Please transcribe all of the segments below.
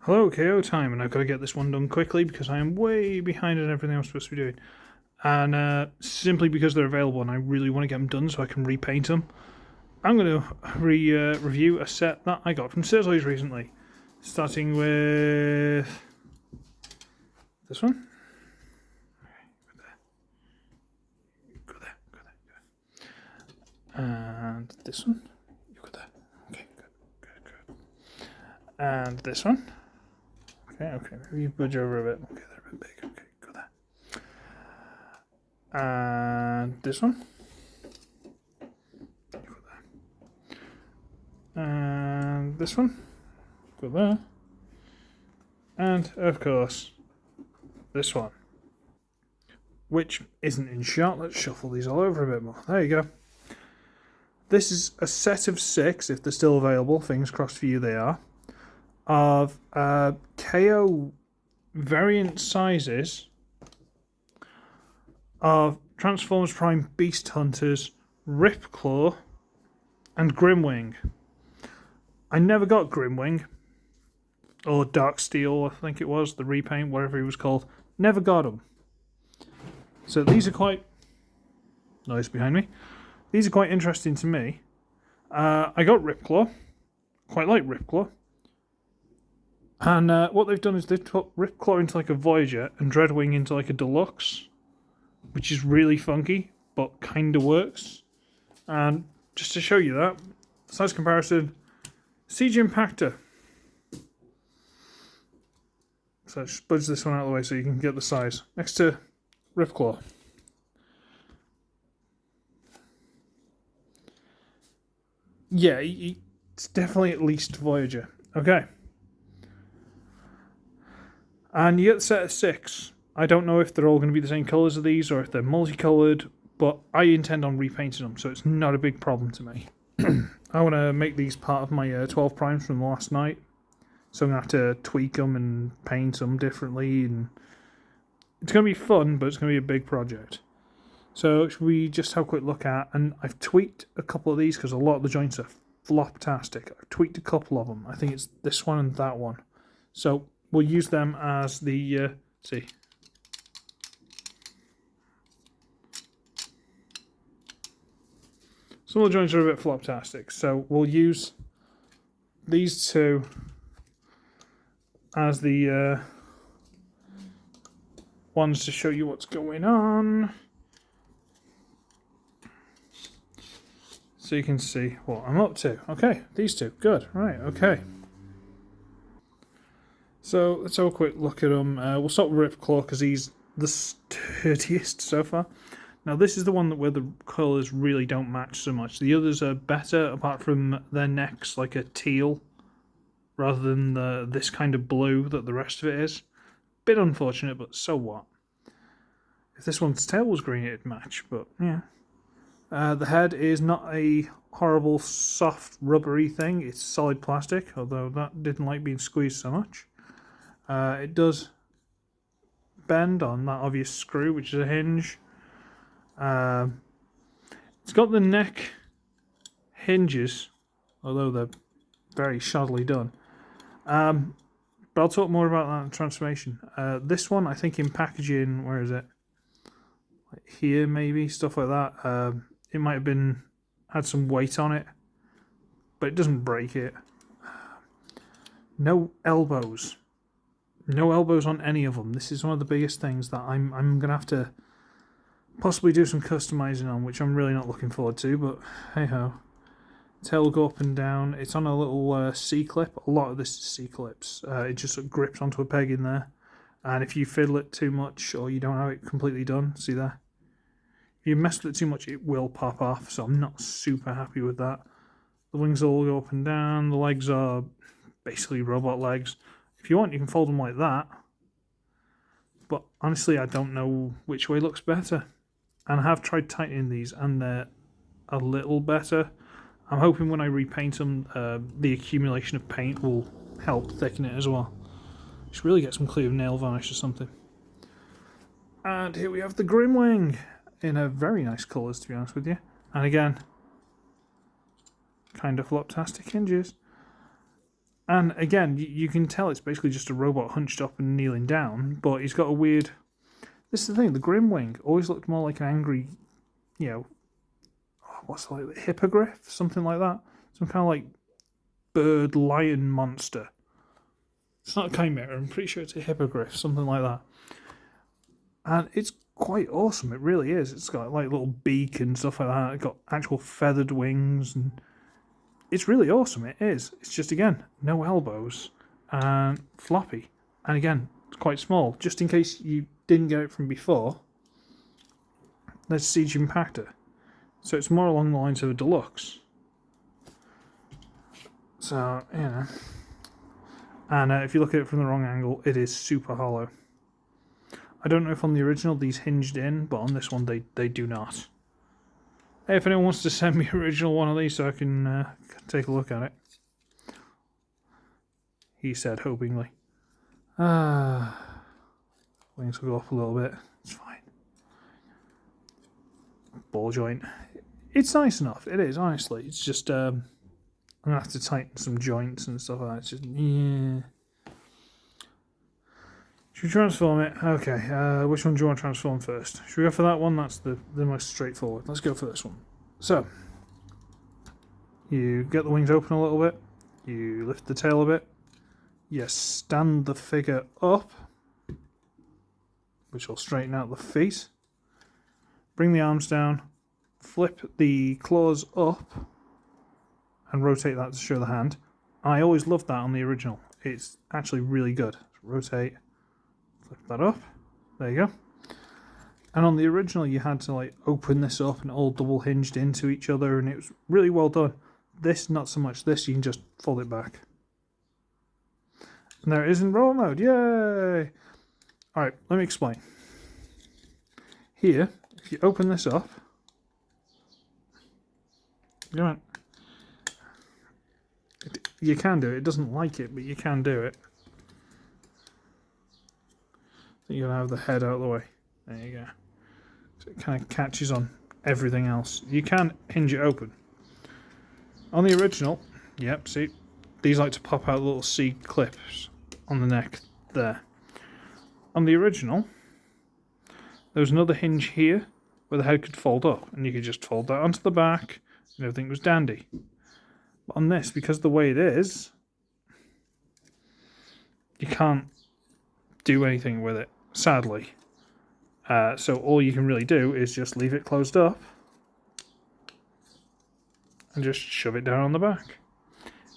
Hello, KO time, and I've got to get this one done quickly because I am way behind on everything I'm supposed to be doing. And simply because they're available and I really want to get them done so I can repaint them, I'm going to review a set that I got from SirToys recently. Starting with this one. Go there, go there, go there. And this one. You go there. Okay, good. And this one. Okay, maybe you budge over a bit. Okay, they're a bit big. Okay, go there. And this one. Go there. And this one. Go there. And, of course, this one. Which isn't in shot. Let's shuffle these all over a bit more. There you go. This is a set of 6, if they're still available. Fingers crossed for you they are. Of KO variant sizes of Transformers Prime Beast Hunters, Ripclaw, and Grimwing. I never got Grimwing, or Dark Steel, I think it was, the repaint, whatever he was called. Never got them. So these are quite... Noise behind me. These are quite interesting to me. I got Ripclaw. Quite like Ripclaw. And what they've done is they've put Ripclaw into like a Voyager and Dreadwing into like a Deluxe, which is really funky, but kind of works. And just to show you that, size comparison, Siege Impactor. So just budge this one out of the way so you can get the size. Next to Ripclaw. Yeah, it's definitely at least Voyager. Okay. And you get the set of 6. I don't know if they're all going to be the same colours as these or if they're multicoloured, but I intend on repainting them, so it's not a big problem to me. I want to make these part of my 12 primes from last night, so I'm going to have to tweak them and paint them differently, and it's going to be fun, but it's going to be a big project. So should we just have a quick look at, and I've tweaked a couple of these because a lot of the joints are floptastic. I've tweaked a couple of them. I think it's this one and that one. So we'll use them as the, see. Some of the joints are a bit floptastic, so we'll use these two as the ones to show you what's going on. So you can see what I'm up to. Okay, these two, good, right, okay. So let's have a quick look at them. We'll start with Ripclaw because he's the sturdiest so far. Now this is the one where the colours really don't match so much. The others are better, apart from their necks like a teal, rather than this kind of blue that the rest of it is. Bit unfortunate, but so what? If this one's tail was green, it'd match, but yeah. The head is not a horrible, soft, rubbery thing. It's solid plastic, although that didn't like being squeezed so much. It does bend on that obvious screw, which is a hinge. It's got the neck hinges, although they're very shoddily done. But I'll talk more about that in transformation. This one, I think in packaging, where is it? Like here, maybe, stuff like that. It might have had some weight on it, but it doesn't break it. No elbows. No elbows on any of them. This is one of the biggest things that I'm going to have to possibly do some customizing on, which I'm really not looking forward to, but hey-ho. Tail will go up and down. It's on a little C-clip. A lot of this is C-clips. It just sort of grips onto a peg in there. And if you fiddle it too much or you don't have it completely done, see there? If you mess with it too much, it will pop off, so I'm not super happy with that. The wings all go up and down. The legs are basically robot legs. If you want, you can fold them like that. But honestly, I don't know which way looks better. And I have tried tightening these, and they're a little better. I'm hoping when I repaint them, the accumulation of paint will help thicken it as well. Just really get some clear nail varnish or something. And here we have the Grimwing in a very nice colours, to be honest with you. And again, kind of floptastic hinges. And again, you can tell it's basically just a robot hunched up and kneeling down, but he's got a weird... This is the thing, the Grimwing always looked more like an angry, you know, what's it like, hippogriff? Something like that. Some kind of like bird lion monster. It's not a chimera, I'm pretty sure it's a hippogriff, something like that. And it's quite awesome, it really is. It's got like little beak and stuff like that. It's got actual feathered wings, and it's really awesome, it is. It's just, again, no elbows and floppy. And again, it's quite small. Just in case you didn't get it from before, there's Siege Impactor. So it's more along the lines of a deluxe. So, you know. And if you look at it from the wrong angle, it is super hollow. I don't know if on the original these hinged in, but on this one they do not. Hey, if anyone wants to send me an original one of these so I can take a look at it. He said, hopingly. Wings will go up a little bit. It's fine. Ball joint. It's nice enough. It is, honestly. It's just, I'm going to have to tighten some joints and stuff like that. It's just, yeah. Should we transform it? Okay, which one do you want to transform first? Should we go for that one? That's the most straightforward. Let's go for this one. So, you get the wings open a little bit. You lift the tail a bit. You stand the figure up, which will straighten out the feet. Bring the arms down. Flip the claws up and rotate that to show the hand. I always loved that on the original. It's actually really good. Rotate. Flip that up. There you go. And on the original, you had to like open this up and all double hinged into each other, and it was really well done. This, not so much. This, you can just fold it back. And there it is in robot mode. Yay! Alright, let me explain. Here, if you open this up, you can do it. It doesn't like it, but you can do it. You're going to have the head out of the way. There you go. So it kind of catches on everything else. You can hinge it open. On the original, yep, see, these like to pop out little C clips on the neck there. On the original, there was another hinge here where the head could fold up, and you could just fold that onto the back, and everything was dandy. But on this, because of the way it is, you can't do anything with it, sadly. So all you can really do is just leave it closed up and just shove it down on the back.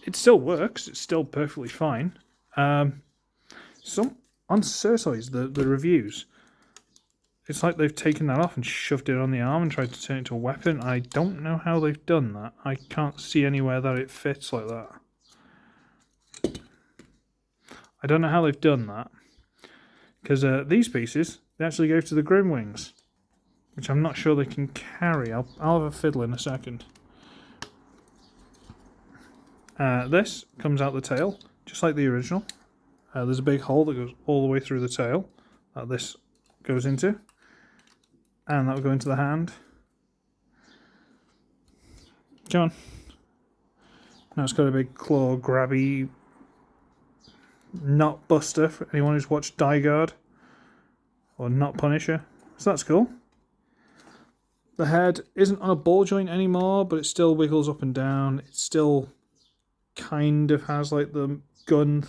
It still works, it's still perfectly fine. Some on SirToys, the reviews, it's like they've taken that off and shoved it on the arm and tried to turn it into a weapon. I don't know how they've done that. I can't see anywhere that it fits like that. I don't know how they've done that. Because these pieces, they actually go to the Grimwings, which I'm not sure they can carry. I'll have a fiddle in a second. This comes out the tail, just like the original. There's a big hole that goes all the way through the tail that this goes into. And that will go into the hand. Come on. Now it's got a big claw grabby Knot Buster for anyone who's watched Die Guard. Or Knot Punisher. So that's cool. The head isn't on a ball joint anymore, but it still wiggles up and down. It still kind of has like the gun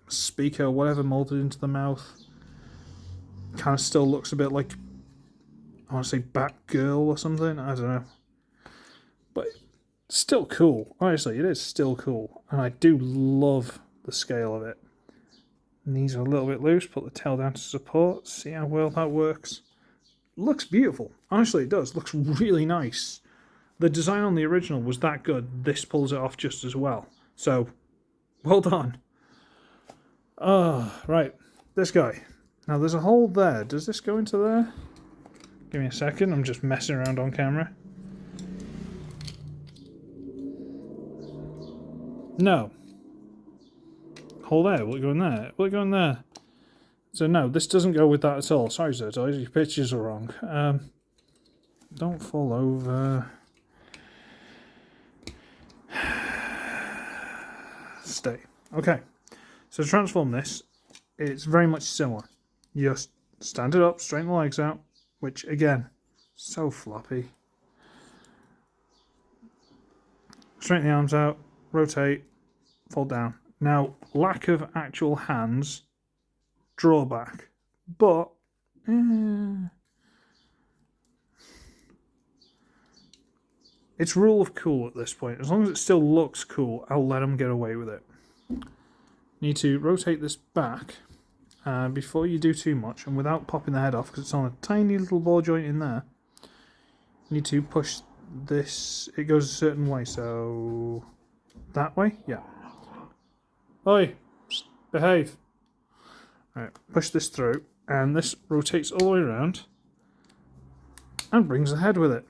speaker, whatever, molded into the mouth. Kind of still looks a bit like, I want to say Batgirl or something. I don't know. But still cool. Honestly, it is still cool. And I do love the scale of it. Knees are a little bit loose. Put the tail down to support. See how well that works. Looks beautiful. Honestly, it does. Looks really nice. The design on the original was that good. This pulls it off just as well. So, well done. Right. This guy. Now, there's a hole there. Does this go into there? Give me a second. I'm just messing around on camera. No. Hole there. Will it go in there? Will it go in there? So, no, this doesn't go with that at all. Sorry, SirToys. Your pictures are wrong. Don't fall over. stay. Okay, so to transform this, it's very much similar. You just stand it up, straighten the legs out, which again, so floppy. Straighten the arms out, rotate, fold down. Now, lack of actual hands, drawback, but it's rule of cool at this point. As long as it still looks cool, I'll let them get away with it. Need to rotate this back before you do too much, and without popping the head off, because it's on a tiny little ball joint in there. You need to push this. It goes a certain way, so that way, yeah. Oi, psst, behave. Alright, push this through, and this rotates all the way around and brings the head with it.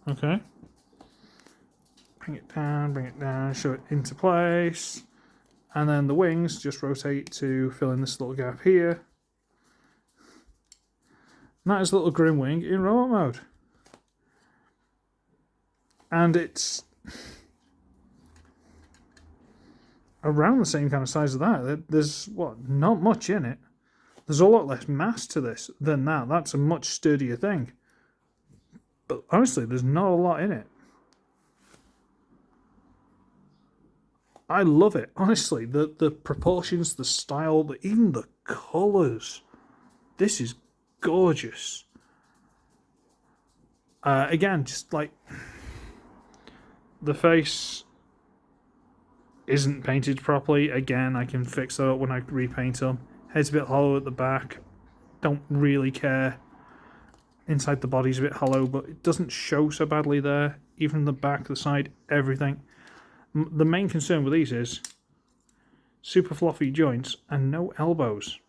Okay. Bring it down, show it into place. And then the wings just rotate to fill in this little gap here. And that is a little Grimwing in robot mode. And it's around the same kind of size of that. There's, what, not much in it. There's a lot less mass to this than that. That's a much sturdier thing. But honestly, there's not a lot in it. I love it, honestly. The proportions, the style, even the colours. This is gorgeous. Again, just like the face isn't painted properly. Again, I can fix that up when I repaint them. Head's a bit hollow at the back. Don't really care. Inside the body's a bit hollow, but it doesn't show so badly there. Even the back, the side, everything. The main concern with these is super fluffy joints and no elbows.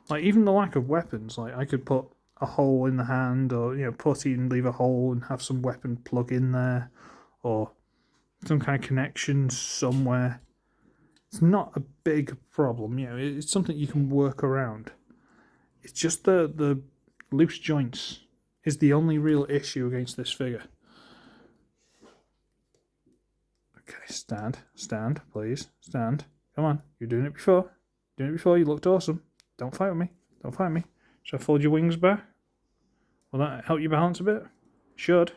Like, even the lack of weapons. Like, I could put a hole in the hand, or, you know, putty and leave a hole and have some weapon plug in there, or some kind of connection somewhere. It's not a big problem, you know, it's something you can work around. It's just the loose joints is the only real issue against this figure. Okay, stand, please, stand. Come on, you're doing it before. You looked awesome. Don't fight with me. Should I fold your wings back? Will that help you balance a bit? Should.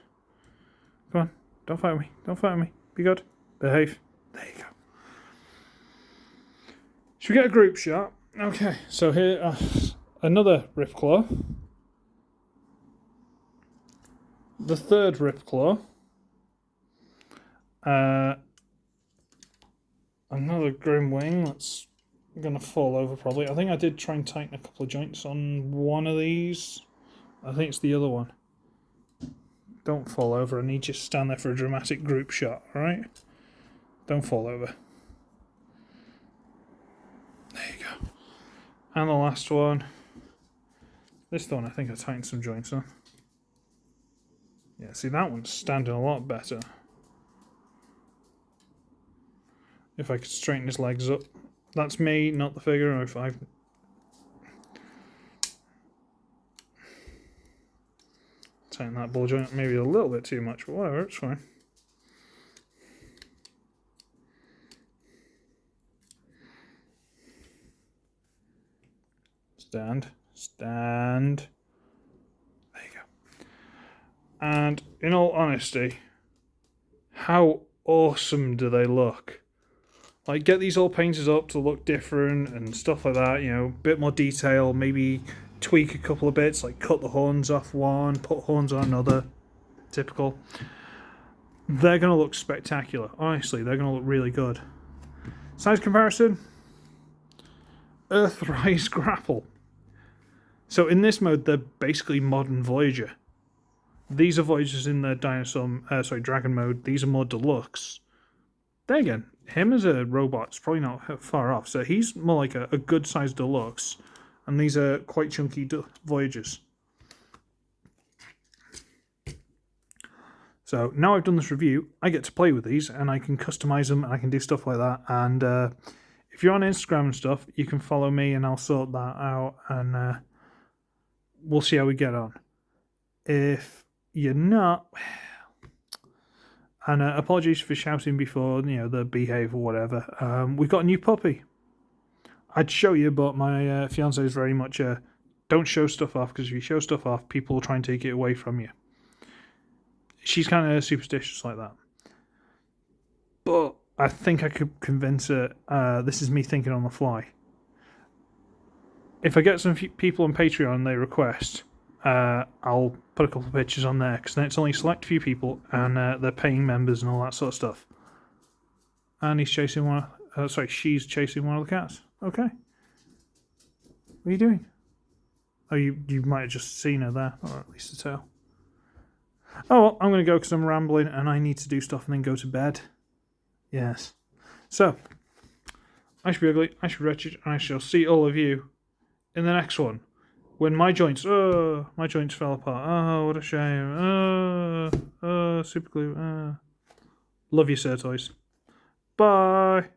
Come on, don't fight with me. Be good. Behave. There you go. Should we get a group shot? Okay, so here, another Ripclaw. The third Ripclaw. Another Grimwing that's going to fall over probably. I think I did try and tighten a couple of joints on one of these. I think it's the other one. Don't fall over. I need you to stand there for a dramatic group shot, alright? Don't fall over. There you go. And the last one. This one I think I tightened some joints on. Yeah, see, that one's standing a lot better. If I could straighten his legs up. That's me, not the figure. If I've tightened that ball joint maybe a little bit too much, but whatever, it's fine. Stand. There you go. And in all honesty, how awesome do they look? Like, get these all painted up to look different and stuff like that, you know, a bit more detail, maybe tweak a couple of bits, like cut the horns off one, put horns on another, typical. They're going to look spectacular, honestly, they're going to look really good. Size comparison, Earthrise Grapple. So in this mode, they're basically modern Voyager. These are Voyagers in their Dragon mode, these are more deluxe. There again, him as a robot's probably not far off, so he's more like a good-sized deluxe, and these are quite chunky Voyagers. So now I've done this review, I get to play with these, and I can customize them, and I can do stuff like that, and if you're on Instagram and stuff, you can follow me, and I'll sort that out, and we'll see how we get on. If you're not, And apologies for shouting before, the behave or whatever. We've got a new puppy. I'd show you, but my fiance is very much don't show stuff off, because if you show stuff off, people will try and take it away from you. She's kind of superstitious like that. But I think I could convince her. This is me thinking on the fly. If I get some people on Patreon and they request, I'll put a couple of pictures on there, because then it's only a select few people, and they're paying members and all that sort of stuff. And he's chasing one. She's chasing one of the cats. Okay. What are you doing? Oh, you might have just seen her there, or at least a tail. Oh, well, I'm going to go because I'm rambling and I need to do stuff and then go to bed. Yes. So, I should be ugly, I should be wretched, and I shall see all of you in the next one. When my joints fell apart. Oh, what a shame. Super glue. Love you, SirToys. Bye.